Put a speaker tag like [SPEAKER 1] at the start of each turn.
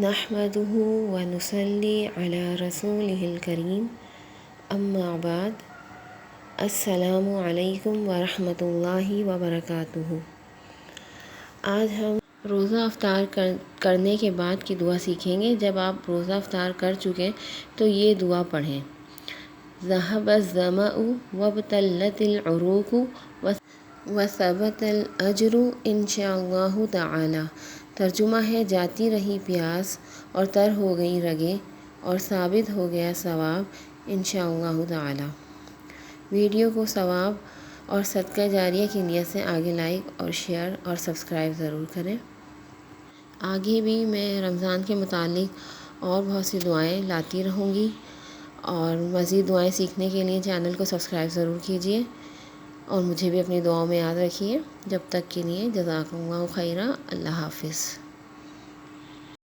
[SPEAKER 1] نحمده ونصلي على رسوله الكريم اما بعد السلام علیکم ورحمۃ اللہ وبرکاتہ۔ آج ہم روزہ افطار کرنے کے بعد کی دعا سیکھیں گے۔ جب آپ روزہ افطار کر چکیں تو یہ دعا پڑھیں: ذهب الظمأ وابتلت العروق وثبت الاجر ان شاء اللہ تعالی۔ ترجمہ ہے: جاتی رہی پیاس اور تر ہو گئی رگیں اور ثابت ہو گیا ثواب ان شاء اللہ تعالی۔ ویڈیو کو ثواب اور صدقہ جاریہ کی نیت سے آگے لائک اور شیئر اور سبسکرائب ضرور کریں۔ آگے بھی میں رمضان کے متعلق اور بہت سی دعائیں لاتی رہوں گی، اور مزید دعائیں سیکھنے کے لیے چینل کو سبسکرائب ضرور کیجیے اور مجھے بھی اپنی دعاؤں میں یاد رکھیے۔ جب تک کے لیے جزاک اللہ خیرا۔ اللہ حافظ۔